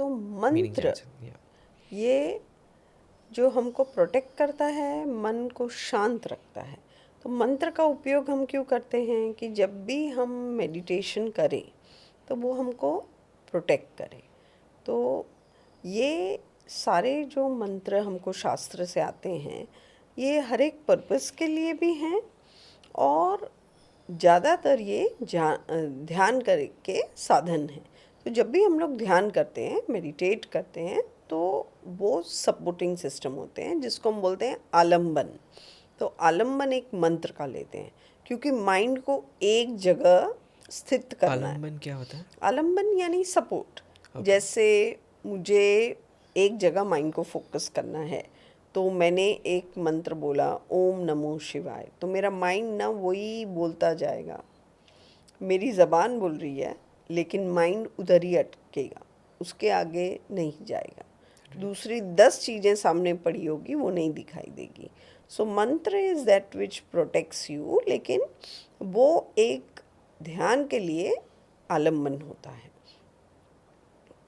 तो मीनिंग मंत्र या ये जो हमको प्रोटेक्ट करता है, मन को शांत रखता है। तो मंत्र का उपयोग हम क्यों करते हैं कि जब भी हम मेडिटेशन करें तो वो हमको प्रोटेक्ट करे। तो ये सारे जो मंत्र हमको शास्त्र से आते हैं, ये हर एक पर्पस के लिए भी हैं और ज़्यादातर ये ध्यान के साधन हैं। तो जब भी हम लोग ध्यान करते हैं, मेडिटेट करते हैं, तो वो सपोर्टिंग सिस्टम होते हैं जिसको हम बोलते हैं आलंबन। तो आलंबन एक मंत्र का लेते हैं क्योंकि माइंड को एक जगह स्थित करना है। आलम्बन क्या होता है? आलंबन यानी सपोर्ट। ओके। जैसे मुझे एक जगह माइंड को फोकस करना है तो मैंने एक मंत्र बोला, ओम नमो शिवाय, तो मेरा माइंड ना वही बोलता जाएगा। मेरी ज़बान बोल रही है लेकिन माइंड उधर ही अटकेगा, उसके आगे नहीं जाएगा। दूसरी 10 चीज़ें सामने पड़ी होगी, वो नहीं दिखाई देगी। सो मंत्र is that which protects you, लेकिन वो एक ध्यान के लिए आलम्बन होता है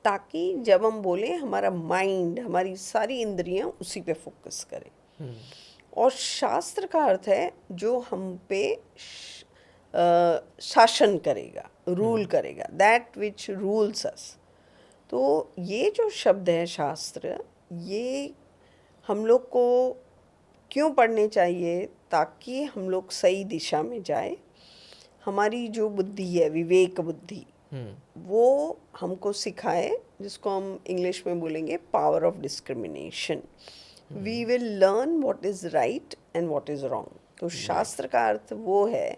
ताकि जब हम बोलें हमारा माइंड, हमारी सारी इंद्रियां उसी पे फोकस करें। और शास्त्र का अर्थ है जो हम पे शासन करेगा, रूल करेगा, दैट विच रूल्स अस। तो ये जो शब्द है शास्त्र, ये हम लोग को क्यों पढ़ने चाहिए? ताकि हम लोग सही दिशा में जाए। हमारी जो बुद्धि है, विवेक बुद्धि, वो हमको सिखाए, जिसको हम इंग्लिश में बोलेंगे power of discrimination. We will learn what is right and what is wrong. तो शास्त्र का अर्थ वो है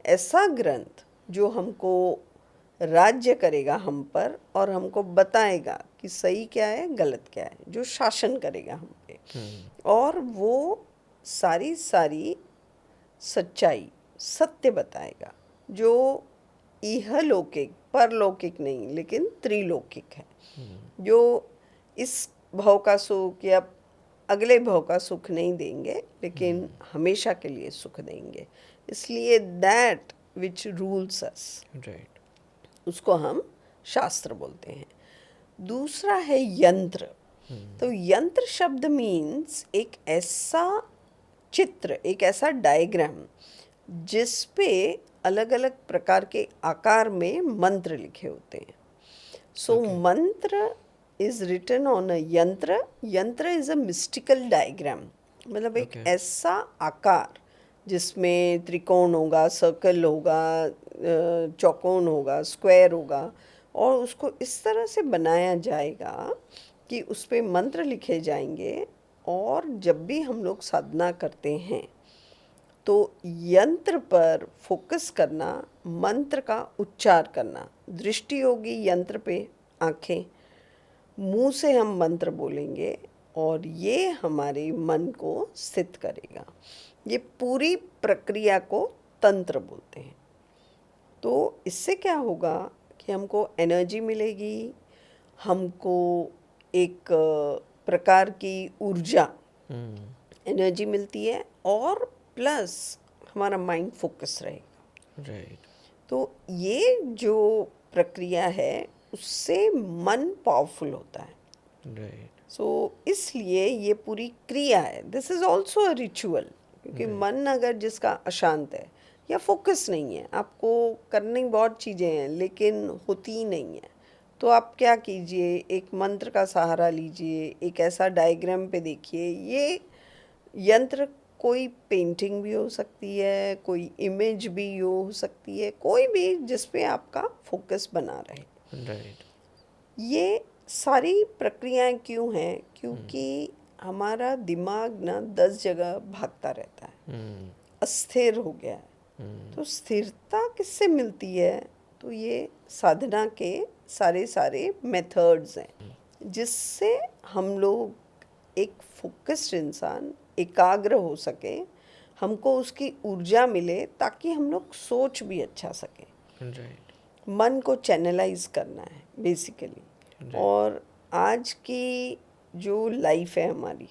ऐसा ग्रंथ जो हमको राज्य करेगा हम पर और हमको बताएगा कि सही क्या है, गलत क्या है, जो शासन करेगा हम पे। और वो सारी सारी सच्चाई, सत्य बताएगा, जो इहलौकिक, परलौकिक नहीं लेकिन त्रिलौकिक है, जो इस भव का सुख या अगले भव का सुख नहीं देंगे लेकिन हमेशा के लिए सुख देंगे। इसलिए that which rules us, right. उसको हम शास्त्र बोलते हैं। दूसरा है यंत्र। तो यंत्र शब्द मीन्स एक ऐसा चित्र, एक ऐसा डायग्राम जिस पे अलग अलग प्रकार के आकार में मंत्र लिखे होते हैं। सो मंत्र इज रिटन ऑन अ यंत्र। यंत्र इज अ मिस्टिकल डायग्राम, मतलब एक ऐसा आकार जिसमें त्रिकोण होगा, सर्कल होगा, चौकोन होगा, स्क्वायर होगा, और उसको इस तरह से बनाया जाएगा कि उस पे मंत्र लिखे जाएंगे। और जब भी हम लोग साधना करते हैं तो यंत्र पर फोकस करना, मंत्र का उच्चार करना, दृष्टि होगी यंत्र पे, आंखें, मुंह से हम मंत्र बोलेंगे और ये हमारे मन को स्थित करेगा। ये पूरी प्रक्रिया को तंत्र बोलते हैं। तो इससे क्या होगा कि हमको एनर्जी मिलेगी, हमको एक प्रकार की ऊर्जा, एनर्जी मिलती है, और प्लस हमारा माइंड फोकस रहेगा। राइट। तो ये जो प्रक्रिया है उससे मन पावरफुल होता है। राइट। सो इसलिए ये पूरी क्रिया है, this is also a ritual. क्योंकि मन अगर जिसका अशांत है या फोकस नहीं है, आपको करने बहुत चीज़ें हैं लेकिन होती ही नहीं है, तो आप क्या कीजिए, एक मंत्र का सहारा लीजिए, एक ऐसा डायग्राम पे देखिए। ये यंत्र कोई पेंटिंग भी हो सकती है, कोई इमेज भी हो सकती है, कोई भी जिस पे आपका फोकस बना रहे। राइट। ये सारी प्रक्रियाएं क्यों हैं? क्योंकि हमारा दिमाग ना 10 जगह भागता रहता है, अस्थिर हो गया है। तो स्थिरता किससे मिलती है? तो ये साधना के सारे सारे मेथड्स हैं जिससे हम लोग एक फोकस्ड इंसान, एकाग्र हो सके, हमको उसकी ऊर्जा मिले ताकि हम लोग सोच भी अच्छा सकें। राइट। मन को चैनलाइज करना है बेसिकली। और आज की जो लाइफ है हमारी,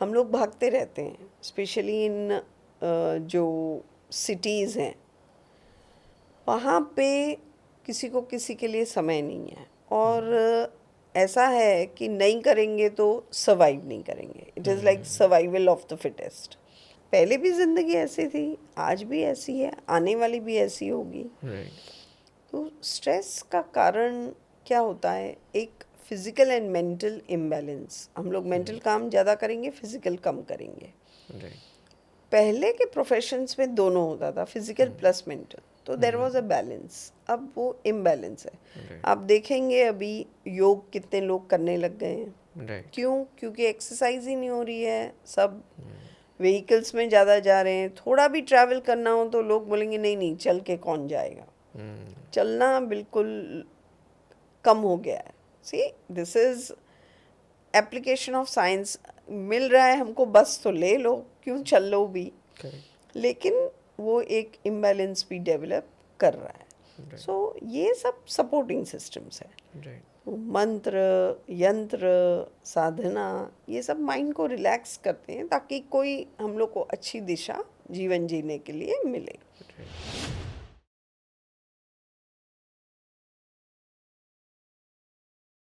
हम लोग भागते रहते हैं, स्पेशली इन जो सिटीज़ हैं, वहाँ पे किसी को किसी के लिए समय नहीं है। और ऐसा है कि नहीं करेंगे तो सर्वाइव नहीं करेंगे. It is like survival of the fittest. पहले भी ज़िंदगी ऐसी थी, आज भी ऐसी है, आने वाली भी ऐसी होगी. राइट. तो स्ट्रेस का कारण क्या होता है? एक फिजिकल एंड मेंटल इम्बैलेंस. हम लोग मेंटल काम ज़्यादा करेंगे, फिजिकल कम करेंगे. राइट. पहले के प्रोफेशंस में दोनों होता था, फिजिकल प्लस मेंटल. तो देर वॉज अ बैलेंस. अब वो इम्बैलेंस है. राइट. आप देखेंगे अभी योग कितने लोग करने लग गए हैं. राइट. क्यों? क्योंकि एक्सरसाइज ही नहीं हो रही है. सब व्हीकल्स में ज़्यादा जा रहे हैं. थोड़ा भी ट्रैवल करना हो तो लोग बोलेंगे नहीं नहीं, चल के कौन जाएगा. चलना बिल्कुल कम हो गया है. See, this is application of science. मिल रहा है हमको, बस तो ले लो, क्यों चल लो भी. करेक्ट. लेकिन वो एक इम्बैलेंस भी डेवलप कर रहा है. राइट. सो ये सब सपोर्टिंग सिस्टम्स है. राइट. मंत्र, यंत्र, साधना, ये सब माइंड को रिलैक्स करते हैं ताकि कोई हम लोग को अच्छी दिशा जीवन जीने के लिए मिले. राइट.